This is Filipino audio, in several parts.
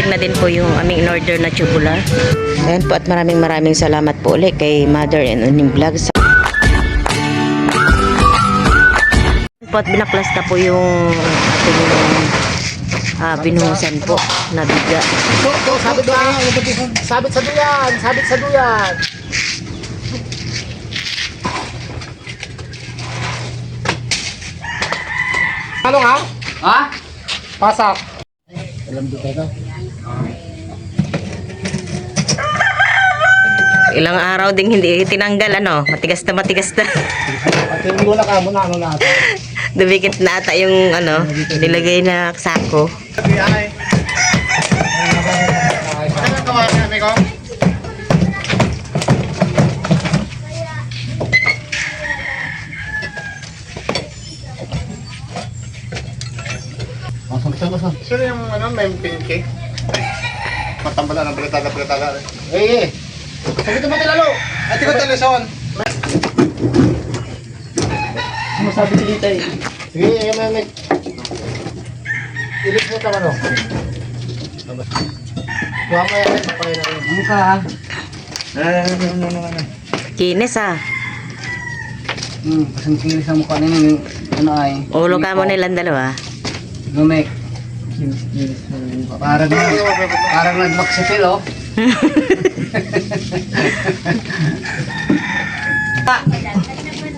dumating na din po yung aming in-order na tubular. Ayan po, at maraming salamat po ulit kay Mother and Uning Vlogs. Po at binaklas na po yung ating binuhusan po na biga. Sabit lang, sabit sa duyan, sabit sa duyan. Ano nga? Ha? Pasak. Alam dito ka. Ilang araw ding hindi tinanggal, ano, matigas na. At yung muna ka muna, ano na ito. Dumikit na ata yung ano, nilagay na sako. Ay. Ano ka ba, amigo? Sino yung ano, may pinky? Matambala ng balitada. Eh. Sabi ito matilalo. Ate ko teleson. Ano sabi si Lita eh? Sige, may. Ilis mo ka ano? Huwag mo yan, papay na rin. Ano ka? Kinis Kasing kinis ang mukha nila yung ano ay. Ulo ka mo nilang dalawa. Lumek. Parang nagmaksipil oh.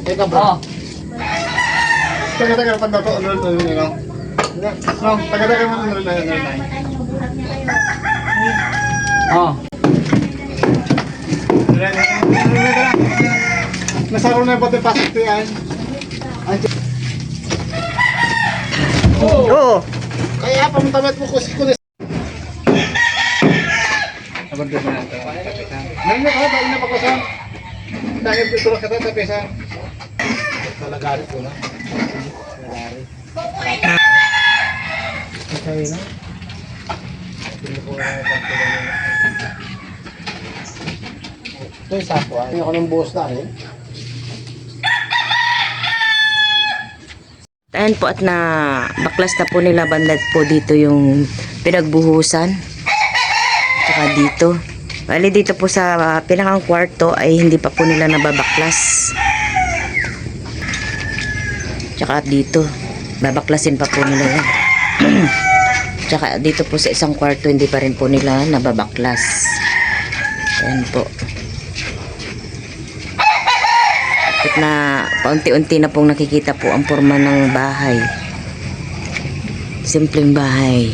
Ito bro. Taga-taga pa daw to, ano. No, taga-taga mo ano. Oh. Nasaro na ba ito pasok yan? Oo. Kaya pamuntamet mo kunis. Ngayon na ka, dahil na pagkasan. Dahil dito lang kita, tapisan. Nalagarit ko na. Nalagarit. Kaya na. Hindi ko na pagkasan. Ito yung sako ah. Hindi ako ng buhos na rin. Ayan po, at na baklas na po nila bandat po dito yung pinagbuhusan. Tsaka dito. Bali dito po sa pinakang kwarto ay hindi pa po nila nababaklas. Tsaka dito, babaklasin pa po nila yan. Tsaka dito po sa isang kwarto hindi pa rin po nila nababaklas. Ayan po. At na paunti-unti na pong nakikita po ang forma ng bahay. Simpleng bahay.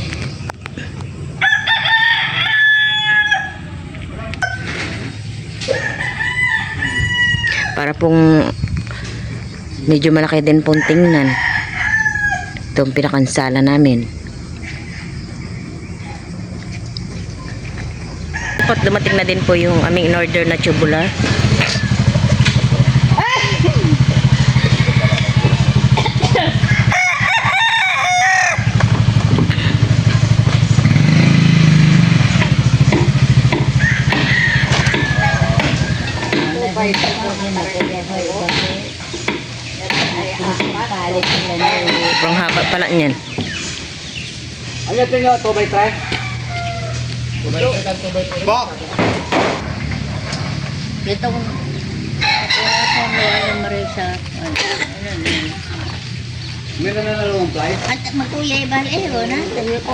Para pong medyo malaki din pong tingnan. Itong pinakansala namin. At dumating na din po yung aming in-order na tubular. Sobrang haba pala niyan. Ano ito nyo? 2x3? Bo! Ito kung Marisa. Meron na nalawang fly? At magkuya iba na. Sabi ko.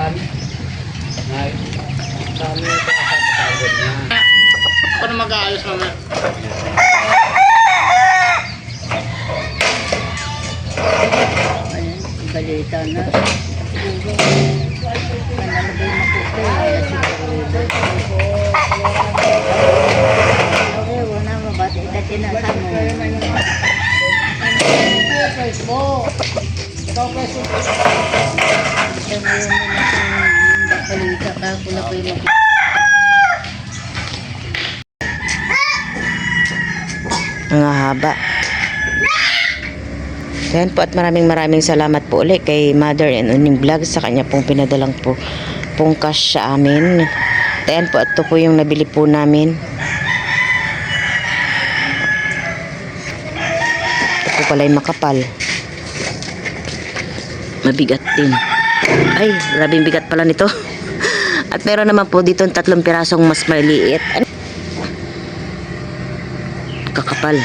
Paano mag-aayos mamaya? Balita na. Panalagay na po okay, wala mabati. Dati na sa mo. Balita ka. Kula ko yung Ang haba. Ayan po, at maraming salamat po ulit kay Mother and Uning Vlogs sa kanya pong pinadalang po pong cash sa amin. Ayan po, at ito po yung nabili po namin. Ito po pala yung makapal. Mabigat din. Ay, grabing bigat pala nito. At meron naman po dito 3 pirasong mas maliit. Kakapal.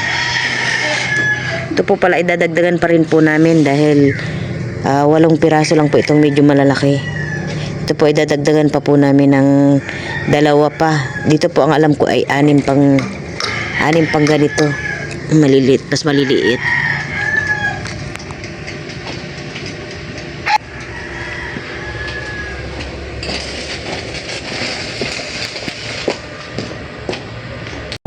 Ito po pala idadagdagan pa rin po namin dahil 8 piraso lang po itong medyo malalaki. Ito po idadagdagan pa po namin ng 2 pa. Dito po ang alam ko ay 6 pang ganito. Maliliit, mas maliliit.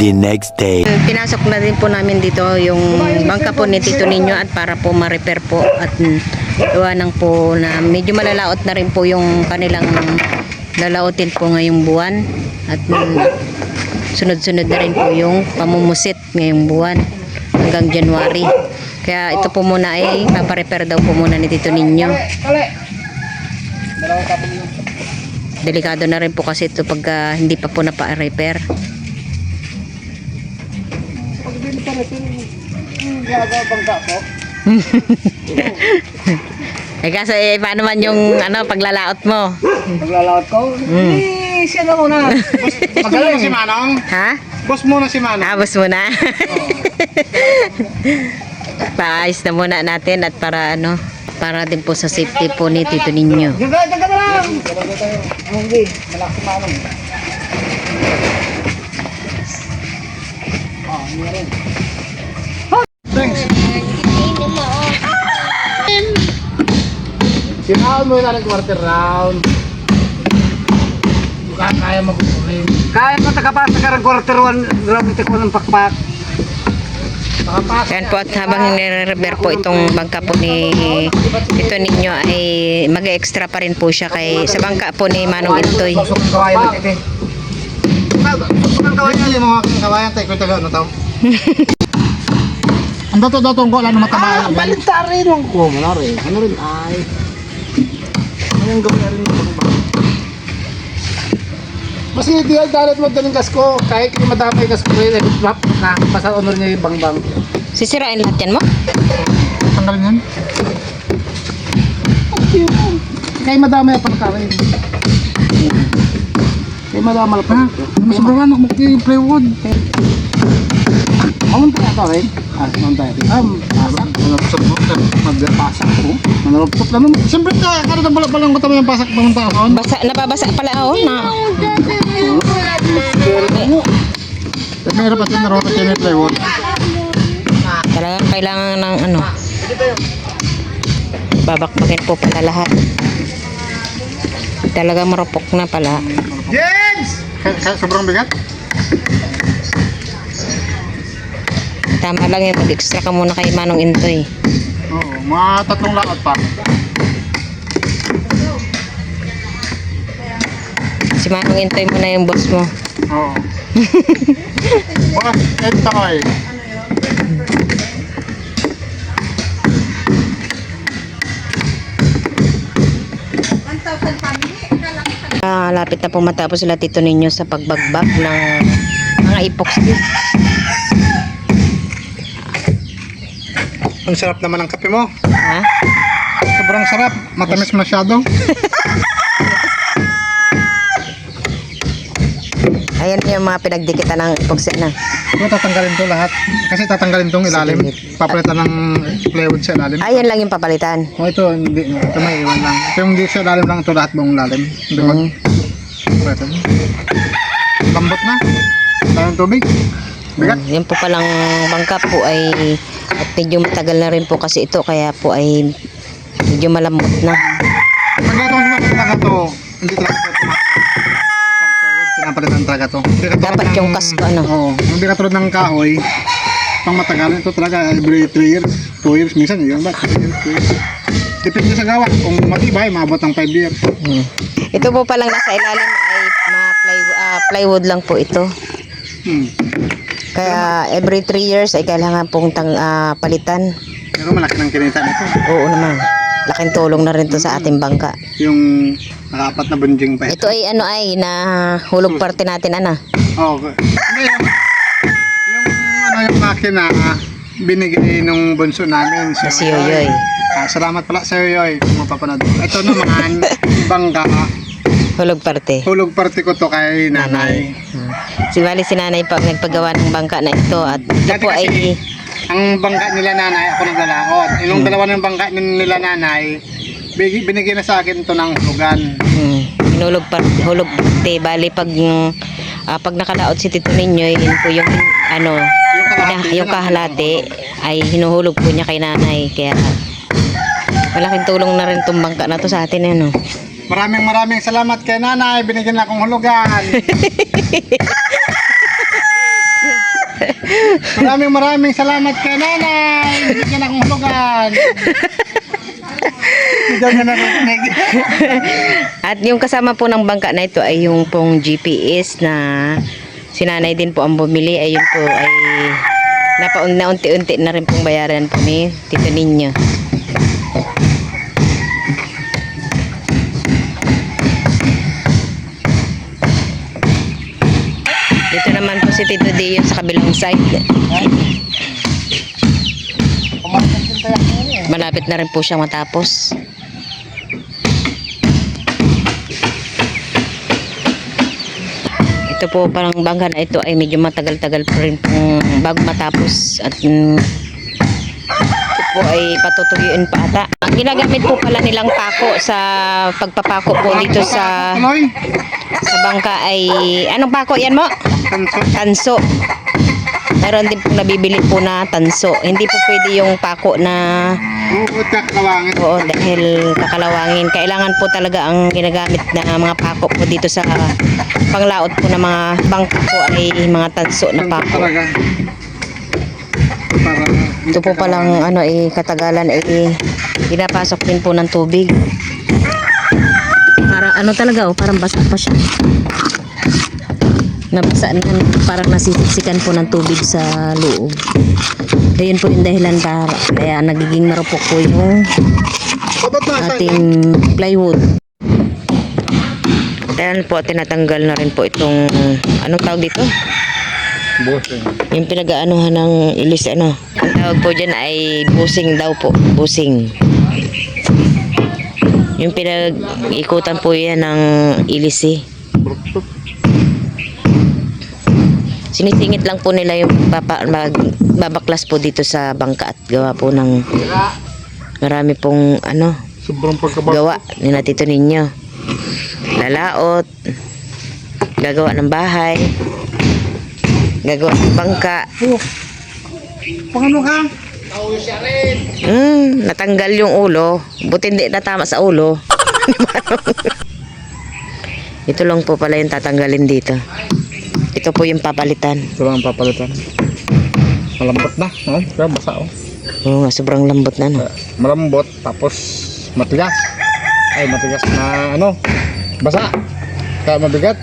The next day. Pinasok na din po namin dito yung bangka po ni Tito Ninyo at para po ma-repair po at gawa nang po na medyo malalaot na rin po yung kanilang lalautin po ngayong buwan at sunod-sunod na rin po yung pamumusit ngayong buwan hanggang January. Kaya ito po muna ay paparepair daw po muna ni Tito Ninyo. Delikado na rin po kasi ito pagka hindi pa po napa-repair. Kasi paano man yung paglalaot mo? Paglalaot ko? Siya na muna. Magaling si Manong. Ha? Boss muna si Manong. Tapos muna. Paayos na muna natin at para para din po sa safety po ni Tito Ninyo. Jaga na lang. Okay, malaki si Manong. Meron. Thanks. Sinahon mo na ng quarter round. Kaya mag-uling. Kaya mo takapasa ka ng quarter 1, grabe ko ng pakpak. Yan po at habang nire-repair po itong bangka po ni Tito Ninyo ay mag-extra pa rin po siya sa bangka po ni Manong Intoy. Kawayan ito. Ang kawayan yung mga kawayan tayo ko taga tao. Ang dato-dato ko lang mataba. Balita rin ang ko, ano rin ay. Anong gawin rin yung ba? Mas ideal dalat mo daling kasko kahit yung madamay kasko rin na basta honor niya yung bangbang. Sisirain lahat yan mo? Tanggalin yan. Kaya madamay ang pagkain. Kaya madamay pa. Mas sobrang anak mag-plywood. Mount tayo ito rin. Mount tayo. Manarupsop mo. Magpasak ko. Manarupsop lang naman. Siyempre ka, kada na balang ko yung pasak pamunta ako. Nababasa pala na. At mayroon pati naroon kayo yung plywood. Talagang kailangan ng babakbakin po pala lahat. Talaga marupok na pala. James! Sobrang bigat? Tama lang yung mag-extra ka muna kay Manong Intoy. Oo, mga 3 laot pa. Si Manong Intoy muna yung boss mo. Oo. Boss, ito ko eh. Lapit na po matapos sila Tito Ninyo sa pagbagbag ng mga epoxy. Ang sarap naman ng kape mo. Ha? Sobrang sarap. Matamis masyado. Ayan yung mga pinagdikitan ng epoxy na. Ito tatanggalin to lahat. Kasi tatanggalin tong ilalim. Papalitan ng plywood sa ilalim. Ayan lang yung papalitan. O ito, hindi. Ito may iwan lang. Ito yung di sa ilalim lang ito lahat buong ilalim. Hindi mag... Ito. Lambot na. Tayong tubig. Bigat. Yan po palang bangka po ay at medyo matagal na rin po kasi ito kaya po ay medyo malambot na. Pag ito ang talaga to, hindi talaga ito pinapalitan talaga to. Dapat yung kasko Oo, hindi katulad ng kahoy. Pang matagal ito talaga every 3 years, 2 years minsan yun ba? 3 years, 2 years. Depende sa gawa. Kung matibay, maabot ng 5 years. Ito po palang nasa ilalim ay plywood lang po ito. Kaya every 3 years ay kailangan pong palitan. Pero malaki ng kinita nito. Oo naman. Laking tulong na rin to sa ating bangka. Yung nakapat na bunjing pa Ito ay na hulog parte natin Oo. Hindi yung makina binigay nung bunso namin. Si Yoyoy. Salamat pala sa Yoyoy kung mapapanood. Ito naman, bangka. Hulog parte. Hulog parte ko to kay nanay. Si Bali si nanay pa ang nagpagawa ng bangka na ito at ito Dati po ay kasi, ang bangka nila nanay, ako naglalaot. Yung dalawa ng bangka nila nanay, binigyan na sa akin to ng hulugan. hulog parte. Bali pag nakalaot si Tito Ninyo, yun po yung ano, yung kahalati ay hinuhulog po niya kay nanay. Kaya malaking tulong na rin itong bangka na to sa atin, ano. Maraming salamat kay nanay, binigyan na akong hulugan. Maraming salamat kay nanay, binigyan akong hulugan. Hindi niya narinig. At yung kasama po ng bangka na ito ay yung pong GPS na si nanay din po ang bumili. Ayun po ay naunti-unti na rin pong bayaran po ni Tito Ninyo. Dito naman po si Tito Dio sa kabilang side. Malapit na rin po siyang matapos. Ito po parang bangka na ito ay medyo matagal-tagal po rin pong bago matapos. At ito po ay patutuyuin pa ata. Ang ginagamit po pala nilang pako sa pagpapako po dito sa bangka ay anong pako yan mo? Tanso. Meron din po nabibili po na tanso. Hindi po pwede yung pako na kakalawangin. oo, dahil kakalawangin. Kailangan po talaga ang ginagamit na mga pako po dito sa panglaot po ng mga bangka po ay mga tanso na pako. Talaga. Ito po palang ano katagalan pinapasok din po ng tubig. Para ano talaga parang basa pa siya. Nabasa na, parang nasisiksikan po ng tubig sa loob. Ayun po yung dahilan para kaya nagiging marupok po yung ating plywood. Kaya po tinatanggal na rin po itong anong tawag dito? Busing. Yung pinag-aanuhan ng ilis ano. Ang tawag po dyan ay busing daw po. Busing. Yung pinag-ikutan po yan ng ilis eh. Sinisingit lang po nila yung babaklas po dito sa bangka at gawa po ng marami pong ano Sobrang pagkabak. gawa ni na Tito Ninyo. Lalaot, gagawa ng bahay, gagawa ng bangka. Paano ka? Natanggal yung ulo. Buti hindi natama sa ulo. Ito lang po pala yung tatanggalin dito. Ito po yung papalitan. Ito lang ang papalitan. Malambot na. Kaya basa Oo nga, sobrang lambot na no. Malambot tapos matigas. Ay matigas na ano. Basa. Kaya mabigat.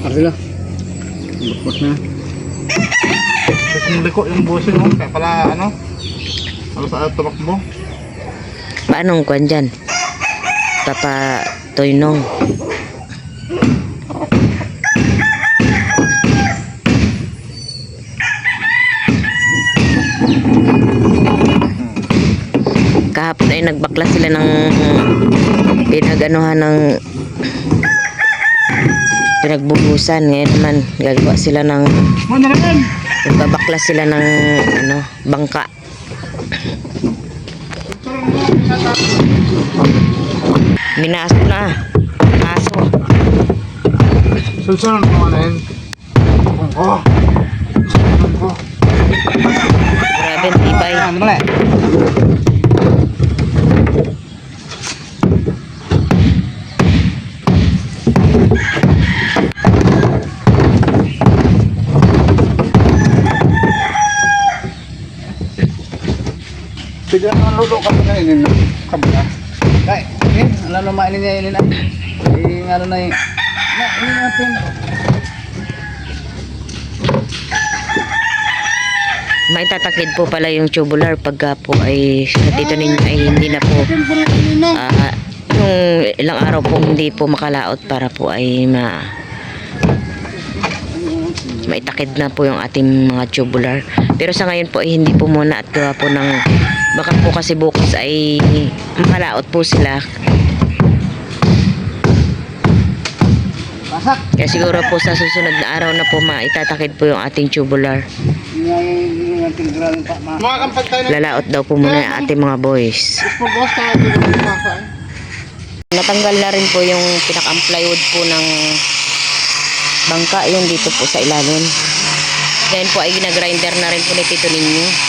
Kasi na. Lupot na. Kasi liko yung busing mo. Kaya pala ano. Alas ayaw tumakbo. Paanong kwan dyan? Papa Toynong. Kahapon ay nagbaklas sila ng pinag-anuhan ng pinagbubusan. Ngayon naman gagawa sila ng nagbabaklas sila ng ano, bangka. Minaso na. Aso. Susunod mo na yun. Grabe, tibay. Bigyan ng lulo ka na yun. Kabila. Kay, ano naman niya yun ay. Ano na yun. Ano natin. May tatakid po pala yung tubular pagka po ay sa Tito Ninyo ay hindi na po yung ilang araw po hindi po makalaot para po ay maitakid na po yung ating mga tubular. Pero sa ngayon po ay hindi po muna at gawa po ng baka po kasi bukas ay makalaot po sila. Asak. Kaya siguro po sa susunod na araw na po maitatakid po yung ating tubular. Yung ating grabe pa. Mga kampag tayo na. Lalaot daw po muna yung ating mga boys. Pagbawas tayo dito ng masa. Natanggal na rin po yung pinaka-plywood po ng bangka, yung dito po sa ilalim. Then po ay ginagrinder na rin po ni Tito Ninyo.